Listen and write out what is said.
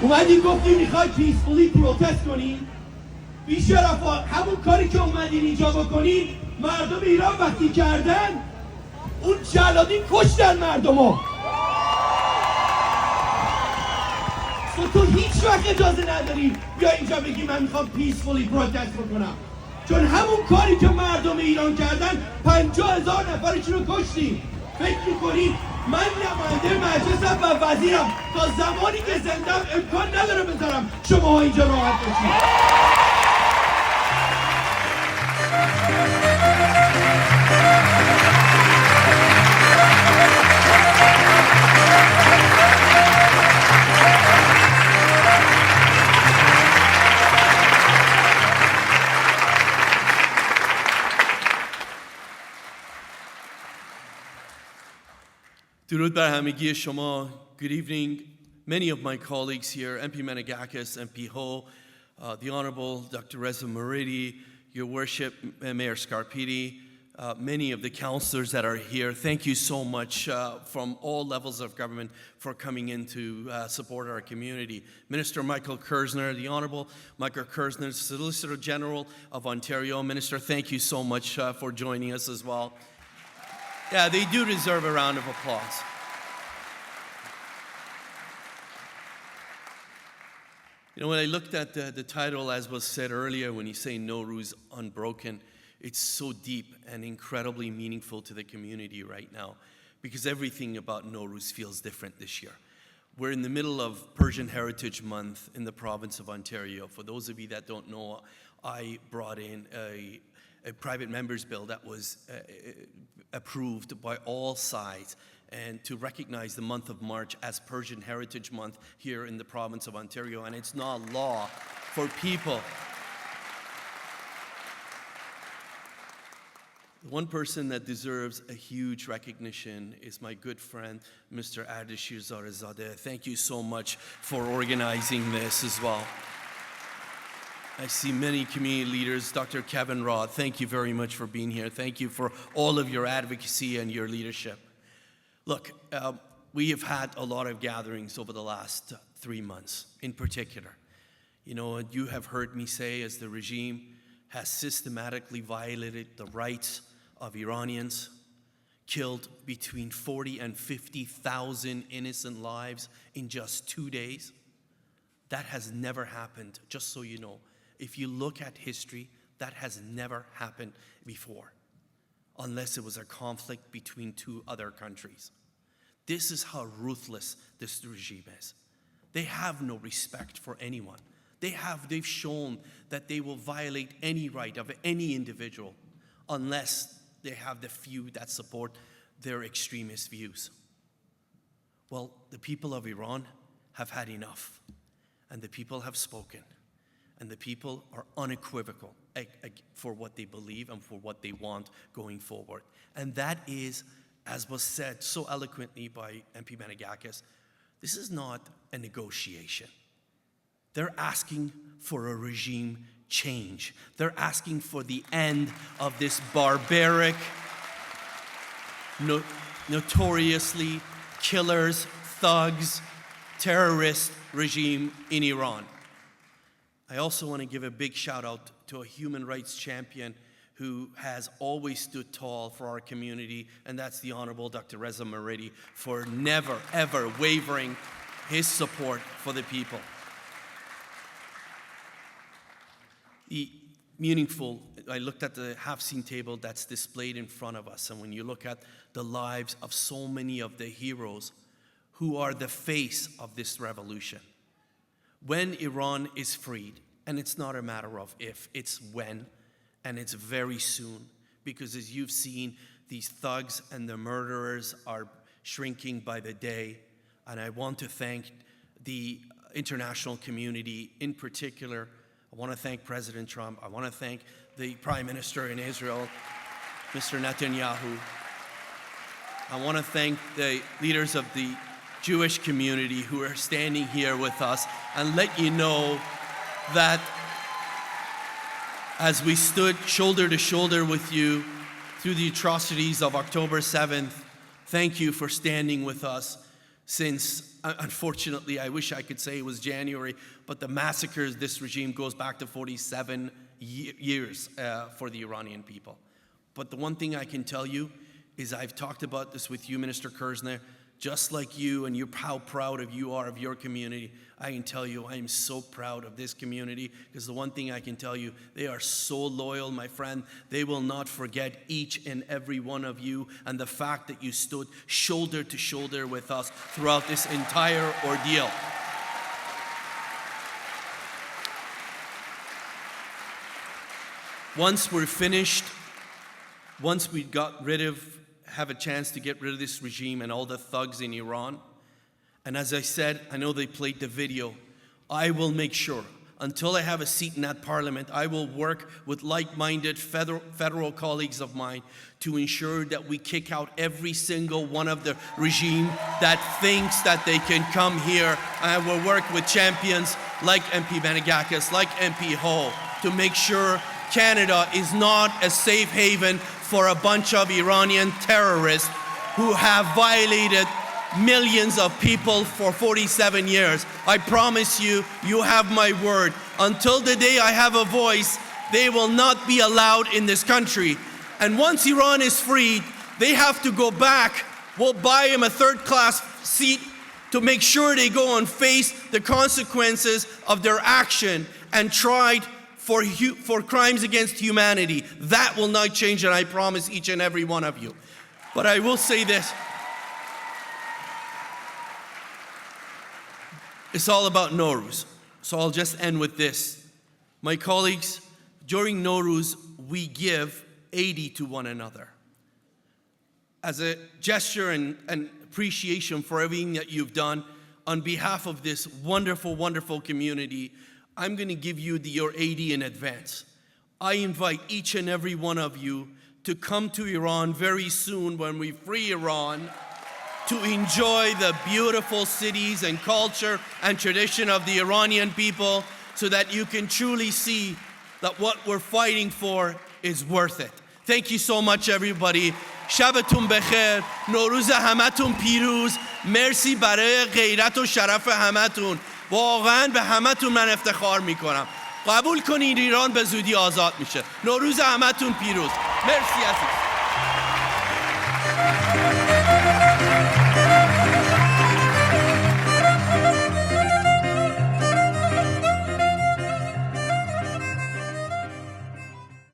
اومدی گفتی میخوای پیسفولی پروتست کنی؟ بیشرفا همون کاری که اومدین اینجا بکنین مردم ایران وقتی کردن اون جلادین کشتن مردمو. تو هیچ وقت اجازه نداری بیا اینجا بگی من میخوام پیسفولی پروتست بکنم، چون همون کاری که مردم ایران کردن 50,000 نفرشون رو کشتیم. فکر میکنی من نماینده مجلسم و وزیرم تا زمانی که زندم امکان نداره بذارم شما اینجا راحت باشید؟ درود بر همگی شما. Good evening. Many of my colleagues here, MP Menegakis, MP Ho, the Honorable Dr. Reza Moridi, Your Worship, Mayor Scarpiti, many of the councillors that are here, thank you so much from all levels of government for coming in to support our community. Minister Michael Kerzner, the Honorable Michael Kerzner, Solicitor General of Ontario. Minister, thank you so much for joining us as well. Yeah, they do deserve a round of applause. You know, when I looked at the title, as was said earlier, when you say Nowruz Unbroken, it's so deep and incredibly meaningful to the community right now, because everything about Nowruz feels different this year. We're in the middle of Persian Heritage Month in the province of Ontario. For those of you that don't know, I brought in a private member's bill that was approved by all sides, and to recognize the month of March as Persian Heritage Month here in the province of Ontario. And it's not law for people. One person that deserves a huge recognition is my good friend, Mr. Ardeshir Zarezadeh. Thank you so much for organizing this as well. I see many community leaders. Dr. Kevin Roth, thank you very much for being here. Thank you for all of your advocacy and your leadership. Look, we have had a lot of gatherings over the last 3 months in particular. You know, you have heard me say as the regime has systematically violated the rights of Iranians, killed between 40 and 50,000 innocent lives in just 2 days. That has never happened, just so you know. If you look at history, that has never happened before, unless it was a conflict between two other countries. This is how ruthless this regime is. They have no respect for anyone. They've shown that they will violate any right of any individual unless they have the few that support their extremist views. Well, the people of Iran have had enough, and the people have spoken. And the people are unequivocal for what they believe and for what they want going forward. And that is, as was said so eloquently by MP Menegakis, this is not a negotiation. They're asking for a regime change. They're asking for the end of this barbaric, notoriously killers, thugs, terrorist regime in Iran. I also want to give a big shout out to a human rights champion who has always stood tall for our community, and that's the Honorable Dr. Reza Moridi, for never, ever wavering his support for the people. I looked at the half-seen table that's displayed in front of us, and when you look at the lives of so many of the heroes who are the face of this revolution, when Iran is freed, and it's not a matter of if, it's when, and it's very soon, because as you've seen, these thugs and the murderers are shrinking by the day, and I want to thank the international community in particular. I want to thank President Trump. I want to thank the Prime Minister in Israel, Mr. Netanyahu. I want to thank the leaders of the Jewish community who are standing here with us, and let you know that as we stood shoulder to shoulder with you through the atrocities of October 7th, thank you for standing with us since, unfortunately, I wish I could say it was January, but the massacres, this regime goes back to 47 years for the Iranian people. But the one thing I can tell you is I've talked about this with you, Minister Kerzner, just like you, and you're how proud you are of your community. I can tell you I am so proud of this community, because the one thing I can tell you, they are so loyal, my friend. They will not forget each and every one of you, and the fact that you stood shoulder to shoulder with us throughout this entire ordeal. Once we're finished, once we have a chance to get rid of this regime and all the thugs in Iran, and as I said, I know they played the video, I will make sure, until I have a seat in that parliament, I will work with like-minded federal colleagues of mine to ensure that we kick out every single one of the regime that thinks that they can come here. And I will work with champions like MP Benegakis, like MP Ho, to make sure Canada is not a safe haven for a bunch of Iranian terrorists who have violated millions of people for 47 years. I promise you, you have my word. Until the day I have a voice, they will not be allowed in this country. And once Iran is freed, they have to go back. We'll buy them a third-class seat to make sure they go and face the consequences of their action and tried for crimes against humanity. That will not change, and I promise each and every one of you. But I will say this. It's all about Nowruz. So I'll just end with this. My colleagues, during Nowruz, we give 80 to one another. As a gesture and appreciation for everything that you've done, on behalf of this wonderful, wonderful community, I'm going to give you your 80 in advance. I invite each and every one of you to come to Iran very soon when we free Iran, to enjoy the beautiful cities and culture and tradition of the Iranian people, so that you can truly see that what we're fighting for is worth it. Thank you so much, everybody. شبتون بخیر. نوروز همتون پیروز. مرسی برای غیرت و شرف همتون. واقعا به همتون من افتخار میکنم. قبول کنین ایران به زودی آزاد میشه. نوروز همتون پیروز. مرسی عزیز.